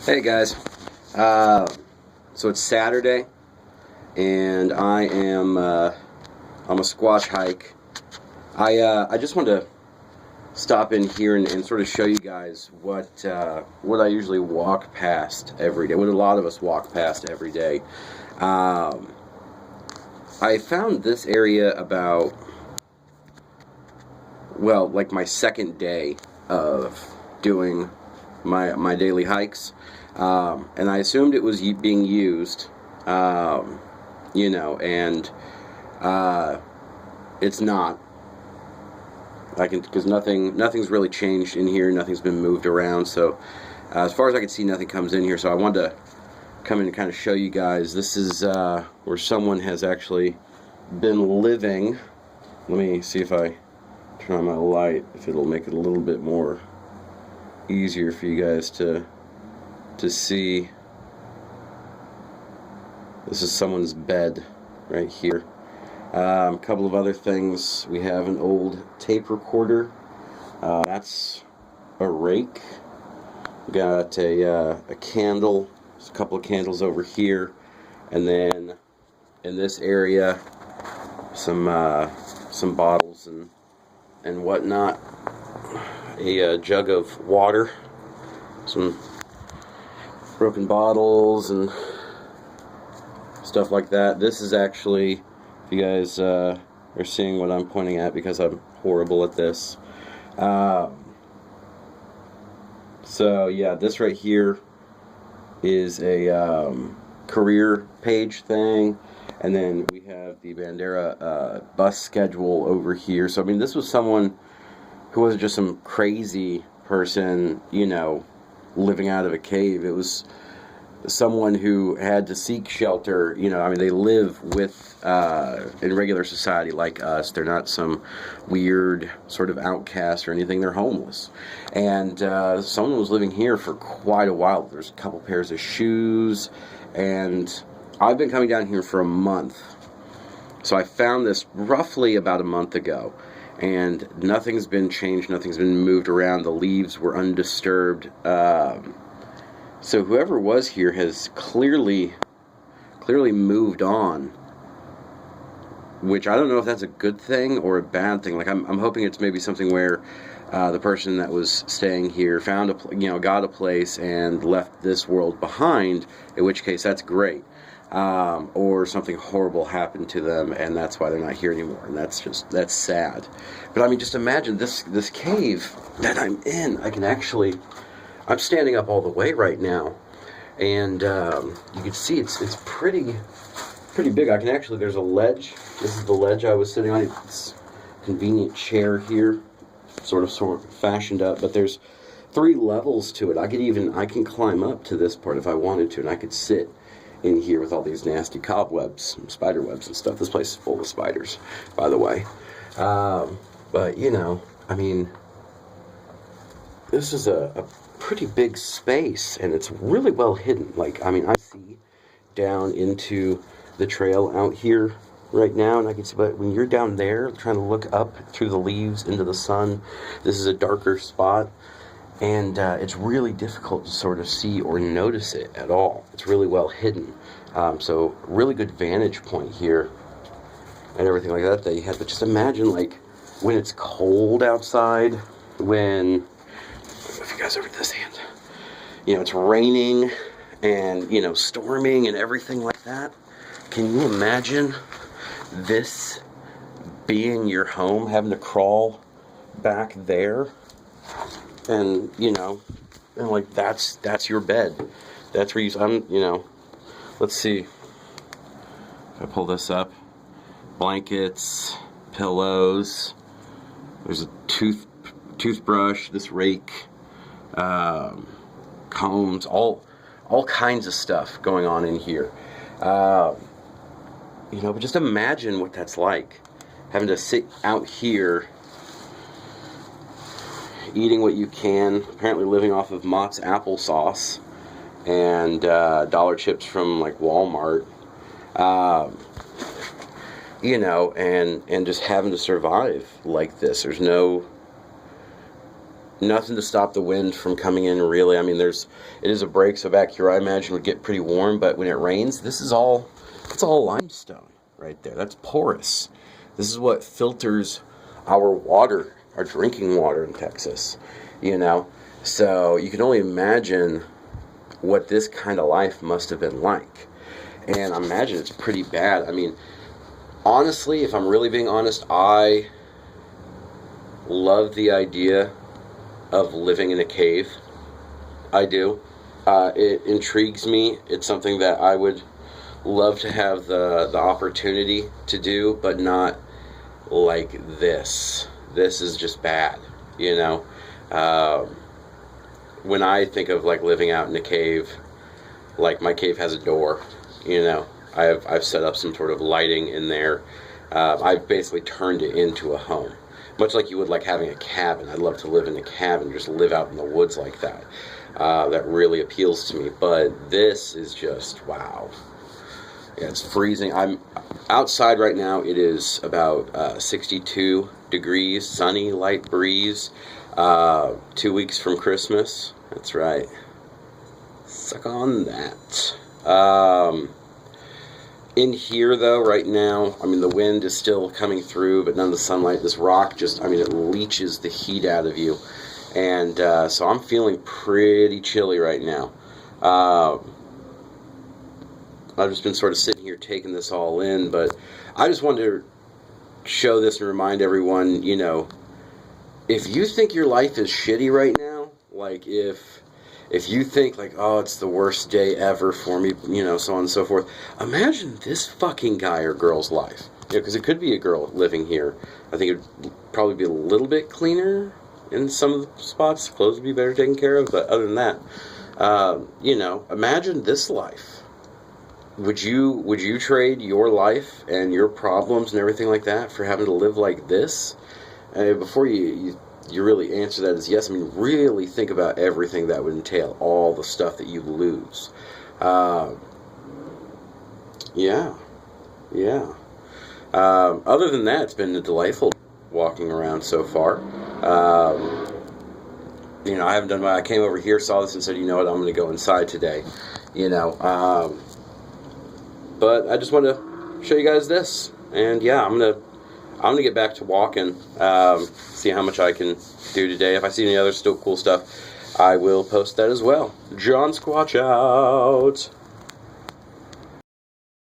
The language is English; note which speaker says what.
Speaker 1: Hey guys, so it's Saturday, and I am on a squash hike. I just wanted to stop in here and sort of show you guys what I usually walk past every day. What a lot of us walk past every day. I found this area about, well, like my second day of doing my daily hikes, and I assumed it was being used, and it's not. Because nothing's really changed in here. Nothing's been moved around. So, as far as I can see, nothing comes in here. So I wanted to come in and kind of show you guys. This is where someone has actually been living. Let me see if I turn on my light, if it'll make it a little bit more easier for you guys to see. This is someone's bed right here. A couple of other things. We have an old tape recorder. That's a rake. We got a candle. There's a couple of candles over here, and then in this area, some bottles and whatnot. A jug of water, some broken bottles and stuff like that. This is actually, if you guys are seeing what I'm pointing at, because I'm horrible at this. So yeah, this right here is a career page thing, and then we have the Bandera bus schedule over here. So I mean, this was someone who wasn't just some crazy person, living out of a cave. It was someone who had to seek shelter. I mean, they live in regular society like us. They're not some weird sort of outcast or anything. They're homeless. And someone was living here for quite a while. There's a couple pairs of shoes, and I've been coming down here for a month. So I found this roughly about a month ago, and nothing's been changed, nothing's been moved around. The leaves were undisturbed. So whoever was here has clearly moved on, which I don't know if that's a good thing or a bad thing. Like I'm hoping it's maybe something where the person that was staying here found got a place and left this world behind, in which case that's great. Or something horrible happened to them, and that's why they're not here anymore, and that's sad. But I mean, just imagine this cave that I'm in. I'm standing up all the way right now, and you can see it's pretty big. There's a ledge. This is the ledge I was sitting on. It's a convenient chair here, sort of fashioned up, but there's 3 levels to it. I can climb up to this part if I wanted to, and I could sit in here with all these nasty cobwebs and spider webs and stuff. This place is full of spiders, by the way. But I mean, this is a pretty big space, and it's really well hidden. I see down into the trail out here right now, and I can see, but when you're down there trying to look up through the leaves into the sun, this is a darker spot. And it's really difficult to sort of see or notice it at all. It's really well hidden. So really good vantage point here and everything like that you had. But just imagine, when it's cold outside, if you guys ever this hand, it's raining and, storming and everything like that. Can you imagine this being your home, having to crawl back there? And that's your bed. That's where let's see if I pull this up. Blankets, pillows, there's a toothbrush, this rake, combs, all kinds of stuff going on in here. But just imagine what that's like, having to sit out here eating what you can, apparently living off of Mott's applesauce and dollar chips from Walmart, and just having to survive like this. There's no nothing to stop the wind from coming in, really. I mean, it is a break, so back here I imagine would get pretty warm, but when it rains, it's all limestone right there. That's porous. This is what filters our water, our drinking water in Texas, you know? So you can only imagine what this kind of life must have been like. And I imagine it's pretty bad. I mean, honestly, if I'm really being honest, I love the idea of living in a cave. I do. It intrigues me. It's something that I would love to have the opportunity to do, but not like this. This is just bad, you know. When I think of like living out in a cave, like my cave has a door, you know. I've set up some sort of lighting in there. I've basically turned it into a home, much like you would like having a cabin. I'd love to live in a cabin, just live out in the woods like that. That really appeals to me. But this is just wow. Yeah, it's freezing. I'm outside right now. It is about 62 degrees, sunny, light breeze. 2 weeks from Christmas. That's right. Suck on that. In here, though, right now, I mean, the wind is still coming through, but none of the sunlight. This rock just, I mean, it leaches the heat out of you. And so I'm feeling pretty chilly right now. I've just been sort of sitting here taking this all in, but I just wanted to show this and remind everyone, you know, if you think your life is shitty right now, like if you think like, oh, it's the worst day ever for me, you know, so on and so forth, imagine this fucking guy or girl's life. You know, because it could be a girl living here. I think it would probably be a little bit cleaner in some of the spots. Clothes would be better taken care of, but other than that, you know, imagine this life. Would you trade your life and your problems and everything like that for having to live like this? Before you really answer that as yes, I mean, really think about everything that would entail, all the stuff that you lose. Yeah. Other than that, it's been a delightful walking around so far. You know, I haven't done I came over here, saw this, and said, you know what, I'm going to go inside today. You know, but I just want to show you guys this, and yeah, I'm gonna get back to walking, see how much I can do today. If I see any other still cool stuff, I will post that as well. John Squatch out.